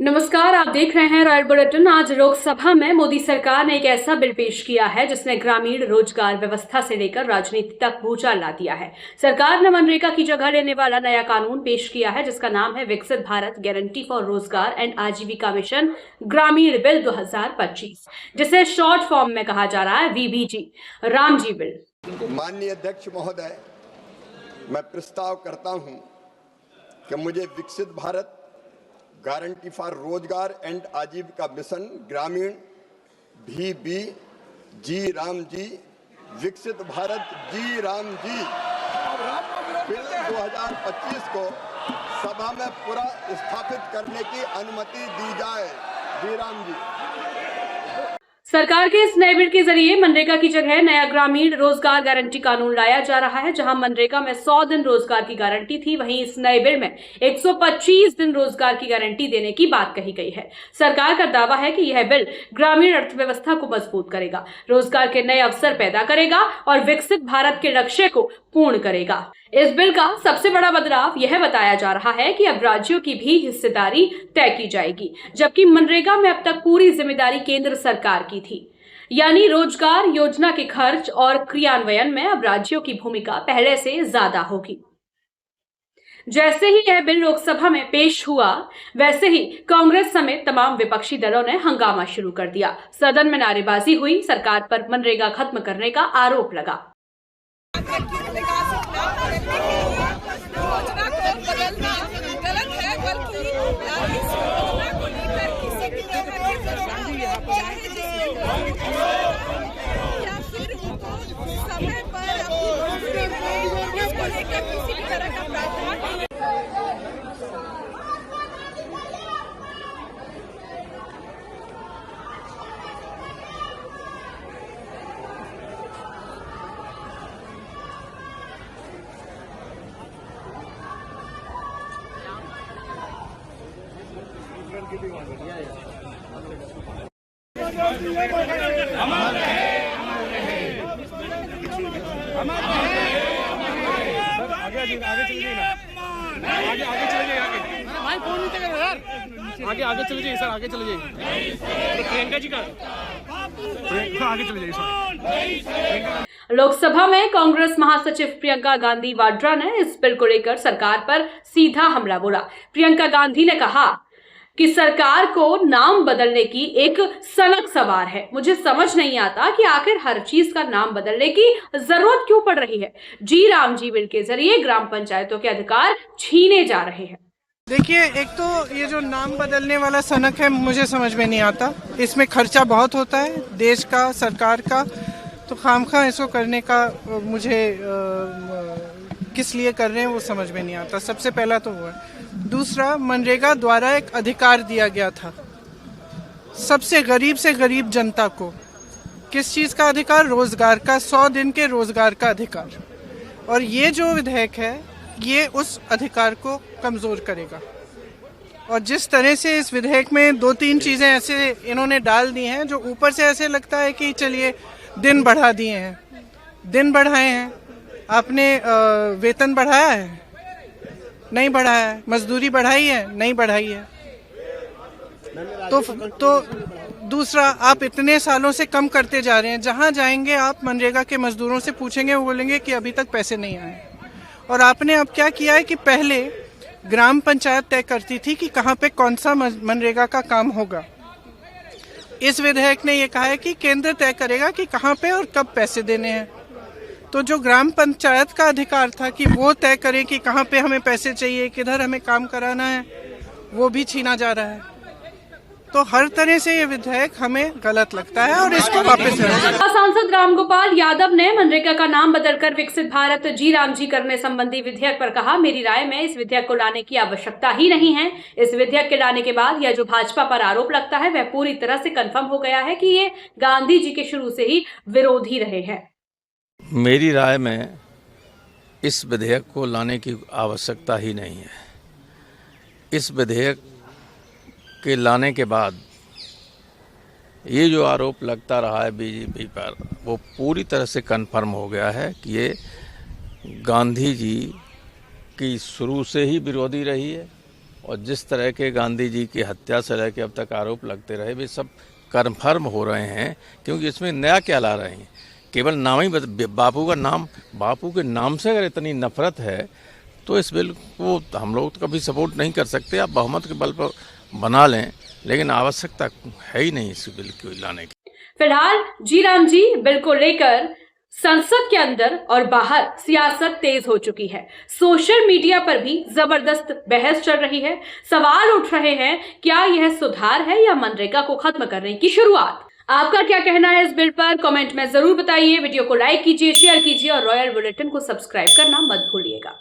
नमस्कार, आप देख रहे हैं रॉयल बुलेटिन। आज लोकसभा में मोदी सरकार ने एक ऐसा बिल पेश किया है जिसने ग्रामीण रोजगार व्यवस्था से लेकर राजनीति तक भूचाल ला दिया है। सरकार ने मनरेगा की जगह लेने वाला नया कानून पेश किया है जिसका नाम है विकसित भारत गारंटी फॉर रोजगार एंड आजीविका मिशन ग्रामीण बिल 2025, जिसे शॉर्ट फॉर्म में कहा जा रहा है VBG, रामजी बिल। माननीय अध्यक्ष महोदय, मैं प्रस्ताव करता हूं कि मुझे विकसित भारत गारंटी फॉर रोजगार एंड आजीविका मिशन ग्रामीण VBG राम जी, विकसित भारत जी राम जी बिल 2025 को सभा में पूरा स्थापित करने की अनुमति दी जाए। जी राम जी। सरकार के इस नए बिल के जरिए मनरेगा की जगह नया ग्रामीण रोजगार गारंटी कानून लाया जा रहा है। जहां मनरेगा में 100 दिन रोजगार की गारंटी थी, वहीं इस नए बिल में 125 दिन रोजगार की गारंटी देने की बात कही गई है। सरकार का दावा है कि यह बिल ग्रामीण अर्थव्यवस्था को मजबूत करेगा, रोजगार के नए अवसर पैदा करेगा और विकसित भारत के लक्ष्य को पूर्ण करेगा। इस बिल का सबसे बड़ा बदलाव यह बताया जा रहा है कि अब राज्यों की भी हिस्सेदारी तय की जाएगी, जबकि मनरेगा में अब तक पूरी जिम्मेदारी केंद्र सरकार की थी। यानी रोजगार योजना के खर्च और क्रियान्वयन में अब राज्यों की भूमिका पहले से ज्यादा होगी। जैसे ही यह बिल लोकसभा में पेश हुआ, वैसे ही कांग्रेस समेत तमाम विपक्षी दलों ने हंगामा शुरू कर दिया। सदन में नारेबाजी हुई, सरकार पर मनरेगा खत्म करने का आरोप लगा। योजना को बदलना गलत है, बल्कि इस योजना को लेकर किसी भी तरह की चाहे या फिर उनको समय पर अपनी इसको लेकर किसी भी तरह का प्रावधान नहीं। आगे चले जाइए सर, आगे चले जाइए। प्रियंका जी का आगे चले जाइए सर। लोकसभा में कांग्रेस महासचिव प्रियंका गांधी वाड्रा ने इस बिल को लेकर सरकार पर सीधा हमला बोला। प्रियंका गांधी ने कहा कि सरकार को नाम बदलने की एक सनक सवार है। मुझे समझ नहीं आता कि आखिर हर चीज का नाम बदलने की जरूरत क्यों पड़ रही है। जी राम जी बिल के जरिए ग्राम पंचायतों के अधिकार छीने जा रहे हैं। देखिए, एक तो ये जो नाम बदलने वाला सनक है, मुझे समझ में नहीं आता। इसमें खर्चा बहुत होता है देश का, सरकार का, तो खामखा इसको करने का मुझे किस लिए कर रहे हैं वो समझ में नहीं आता। सबसे पहला तो वो है। दूसरा, मनरेगा द्वारा एक अधिकार दिया गया था सबसे गरीब से गरीब जनता को। किस चीज का अधिकार? रोजगार का, 100 दिन के रोजगार का अधिकार। और ये जो विधेयक है, ये उस अधिकार को कमजोर करेगा। और जिस तरह से इस विधेयक में 2-3 चीजें ऐसे इन्होंने डाल दी हैं जो ऊपर से ऐसे लगता है कि चलिए दिन बढ़ा दिए हैं, दिन बढ़ाए हैं। आपने वेतन बढ़ाया है? नहीं बढ़ाया है। मजदूरी बढ़ाई है? नहीं बढ़ाई है। तो दूसरा, आप इतने सालों से कम करते जा रहे हैं। जहां जाएंगे आप मनरेगा के मजदूरों से पूछेंगे, वो बोलेंगे कि अभी तक पैसे नहीं आए। और आपने अब क्या किया है कि पहले ग्राम पंचायत तय करती थी कि कहाँ पे कौन सा मनरेगा का काम होगा। इस विधेयक ने ये कहा है कि केंद्र तय करेगा कि कहाँ पे और कब पैसे देने हैं। तो जो ग्राम पंचायत का अधिकार था कि वो तय करे कि कहाँ पे हमें पैसे चाहिए, किधर हमें काम कराना है, वो भी छीना जा रहा है। तो हर तरह से ये विधेयक हमें गलत लगता है और इसको वापस सांसद रामगोपाल यादव ने मनरेगा का नाम बदलकर विकसित भारत जी राम जी करने संबंधी विधेयक पर कहा, मेरी राय में इस विधेयक को लाने की आवश्यकता ही नहीं है। इस विधेयक के लाने के बाद यह जो भाजपा पर आरोप लगता है वह पूरी तरह से कंफर्म हो गया है कि ये गांधी जी के शुरू से ही विरोधी रहे हैं। मेरी राय में इस विधेयक को लाने की आवश्यकता ही नहीं है। इस विधेयक के लाने के बाद ये जो आरोप लगता रहा है बीजेपी पर, वो पूरी तरह से कन्फर्म हो गया है कि ये गांधी जी की शुरू से ही विरोधी रही है और जिस तरह के गांधी जी की हत्या से लेकर अब तक आरोप लगते रहे वे सब कन्फर्म हो रहे हैं, क्योंकि इसमें नया क्या ला रहे हैं, केवल नाम ही बापू के नाम से अगर इतनी नफरत है तो इस बिल को हम लोग तो कभी सपोर्ट नहीं कर सकते। आप बहुमत के बल पर बना लें, लेकिन आवश्यकता है ही नहीं इस बिल को लाने की। फिलहाल जी राम जी बिल को लेकर संसद के अंदर और बाहर सियासत तेज हो चुकी है। सोशल मीडिया पर भी जबरदस्त बहस चल रही है। सवाल उठ रहे हैं, क्या यह सुधार है या मनरेगा को खत्म करने की शुरुआत? आपका क्या कहना है इस बिल पर? कमेंट में जरूर बताइए। वीडियो को लाइक कीजिए, शेयर कीजिए और रॉयल बुलेटिन को सब्सक्राइब करना मत भूलिएगा।